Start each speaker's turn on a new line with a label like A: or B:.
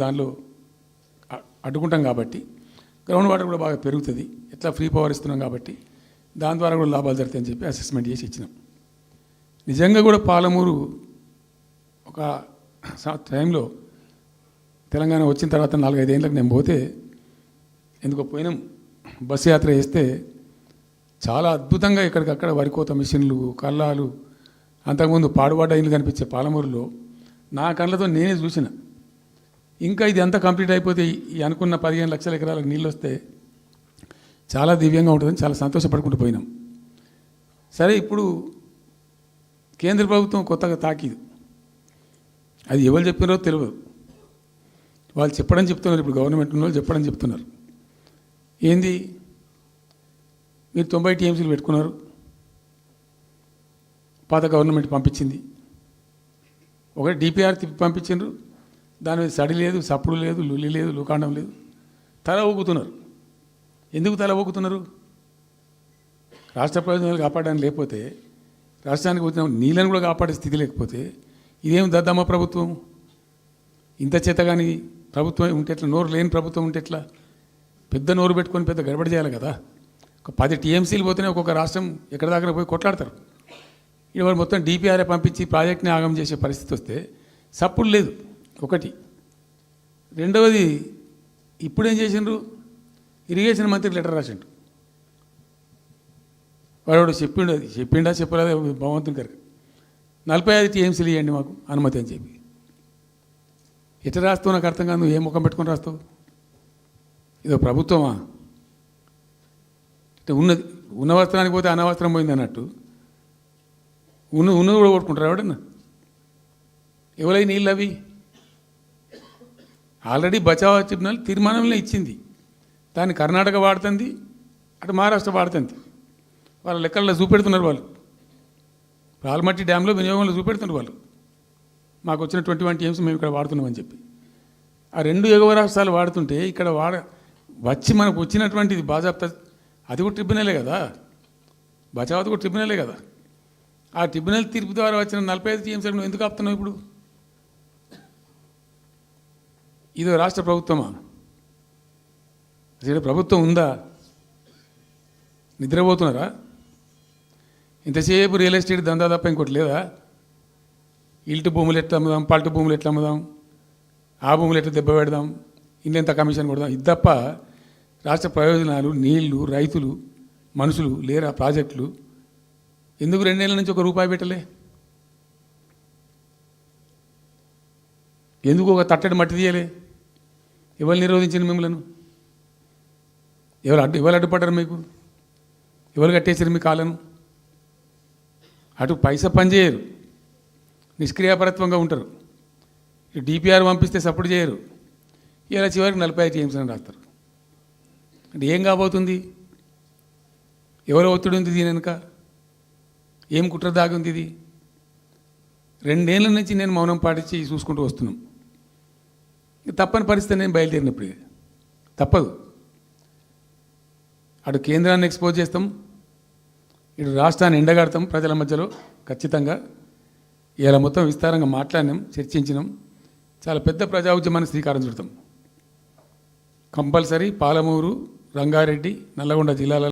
A: దానిలో అడ్డుకుంటాం కాబట్టి ground water కూడా బాగా పెరుగుతుంది. ఎట్లా ఫ్రీ పవర్ ఇస్తున్నాం కాబట్టి దాని ద్వారా కూడా లాభాలు జరుగుతాయని చెప్పి అసెస్మెంట్ చేసి ఇచ్చినాం. నిజంగా కూడా పాలమూరు ఒక టైంలో తెలంగాణ వచ్చిన తర్వాత 4-5 ఏళ్ళకి నేను పోతే ఎందుకో పోయినాం, బస్సు యాత్ర చేస్తే చాలా అద్భుతంగా ఇక్కడికక్కడ వరికోత మిషన్లు, కల్లాలు, అంతకుముందు పాడుబడ్డ ఇల్లు కనిపించే పాలమూరులో నా కళ్ళతో నేనే చూసిన. ఇంకా ఇది అంతా కంప్లీట్ అయిపోతే ఈ అనుకున్న 15 లక్షల ఎకరాలకు నీళ్ళు వస్తే చాలా దివ్యంగా ఉంటుందని చాలా సంతోషపడుకుంటూ పోయినాం. సరే, ఇప్పుడు కేంద్ర ప్రభుత్వం కొత్తగా తాకీదు, అది ఎవరు చెప్పినారో తెలియదు. వాళ్ళు చెప్పడం చెప్తున్నారు, ఇప్పుడు గవర్నమెంట్ ఉన్న వాళ్ళు చెప్పడం చెప్తున్నారు. ఏంది, మీరు 90 టీఎంసీలు పెట్టుకున్నారు, పాత గవర్నమెంట్ పంపించింది. ఒకటి డిపిఆర్ తిప్పి పంపించిండ్రు, దాని మీద సడి లేదు, సప్పుడు లేదు, లుల్లి లేదు, లుకాండం లేదు, తల ఊగుతున్నారు. ఎందుకు తల ఊగుతున్నారు? రాష్ట్ర ప్రయోజనాలు కాపాడడానికి లేకపోతే, రాష్ట్రానికి వచ్చిన నీళ్ళని కూడా కాపాడే స్థితి లేకపోతే ఇదేం దద్దమ్మ ప్రభుత్వం? ఇంత చేత కానీ ప్రభుత్వం ఉంటే ఎట్లా? నోరు లేని ప్రభుత్వం ఉంటే ఎట్లా? పెద్ద నోరు పెట్టుకొని పెద్ద గడబడి చేయాలి కదా. ఒక 10 టీఎంసీలు పోతేనే ఒక్కొక్క రాష్ట్రం ఎక్కడ దాకా పోయి కొట్లాడతారు. ఇవాళ మొత్తం డిపిఆర్ఏ పంపించి ప్రాజెక్ట్ని ఆగం చేసే పరిస్థితి వస్తే సప్పుడు లేదు ఒకటి. రెండవది, ఇప్పుడేం చేసిండ్రు, ఇరిగేషన్ మంత్రికి లెటర్ రాసిండు. వాడు చెప్పిండా చెప్పలేదా భగవంతుని గారికి, 45 టీఎంసీలు ఇవ్వండి మాకు అనుమతి అని చెప్పి. ఎట్లా రాస్తావు నాకు అర్థం కాదు. నువ్వు ఏం ముఖం పెట్టుకొని రాస్తావు? ఇదో ప్రభుత్వమా? ఉన్న వస్త్రానికి పోతే అనవసరం పోయింది అన్నట్టు ఉన్నది కూడా కొట్టుకుంటారు ఎవడన్నా? ఎవరై నీళ్ళు అవి ఆల్రెడీ బచావ్ ట్రిబ్యునల్ తీర్మానంలో ఇచ్చింది. దాన్ని కర్ణాటక వాడుతుంది, అటు మహారాష్ట్ర వాడుతుంది. వాళ్ళ లెక్కల్లో చూపెడుతున్నారు వాళ్ళు. రాల్మట్టి డ్యాంలో వినియోగంలో చూపెడుతున్నారు వాళ్ళు. మాకు వచ్చిన 21 టీఎంసీ మేము ఇక్కడ వాడుతున్నామని చెప్పి. ఆ 2 ఎగువ రాష్ట్రాలు వాడుతుంటే ఇక్కడ వచ్చి మనకు వచ్చినటువంటిది బాజాప్తా, అది కూడా ట్రిబ్యునలే కదా, బచావత్ కూడా ట్రిబ్యునలే కదా. ఆ ట్రిబ్యునల్ తీర్పు ద్వారా వచ్చిన 45 టీఎంసీలు నువ్వు ఎందుకు ఆపుతున్నావు ఇప్పుడు? ఇదో రాష్ట్ర ప్రభుత్వమా? అసలు ప్రభుత్వం ఉందా? నిద్రపోతున్నారా? ఇంతసేపు రియల్ ఎస్టేట్ దందా తప్ప ఇంకోటి లేదా? ఇల్టు భూములు ఎట్లా అమ్ముదాం, పల్టు భూములు ఎట్లా అమ్ముదాం, ఆ భూములు ఎట్లా దెబ్బ పెడదాం, ఇంత కమిషన్ కొడదాం, ఇది తప్ప రాష్ట్ర ప్రయోజనాలు, నీళ్లు, రైతులు, మనుషులు లేరా? ప్రాజెక్టులు ఎందుకు 2 ఏళ్ళ నుంచి ₹1 పెట్టలే? ఎందుకు ఒక తట్టడి మట్టి తీయలే? ఎవరు నిరోధించిన మిమ్మల్ని? ఎవరు అడ్డుపడ్డారు మీకు? ఎవరు కట్టేసారు మీ కాళ్ళను? అటు పైసా పనిచేయరు, నిష్క్రియాపరత్వంగా ఉంటారు. డిపిఆర్ పంపిస్తే సపోర్ట్ చేయరు. ఇలా చివరికి 45 టీఎంసీ అని రాస్తారు. అంటే ఏం కాబోతుంది? ఎవరో ఒత్తిడి ఉంది దీని వెనుక? ఏం కుట్ర దాగి ఉంది ఇది? 2 ఏళ్ళ నుంచి నేను మౌనం పాటించి చూసుకుంటూ వస్తున్నాం. తప్పని పరిస్థితి నేను బయలుదేరినప్పుడు తప్పదు. అటు కేంద్రాన్ని ఎక్స్పోజ్ చేస్తాం, ఇటు రాష్ట్రాన్ని ఎండగడతాం ప్రజల మధ్యలో ఖచ్చితంగా. ఇలా మొత్తం విస్తారంగా మాట్లాడినాం, చర్చించినాం. చాలా పెద్ద ప్రజా ఉద్యమాన్ని శ్రీకారం చుడతాం. కంపల్సరీ పాలమూరు, రంగారెడ్డి, నల్లగొండ జిల్లాల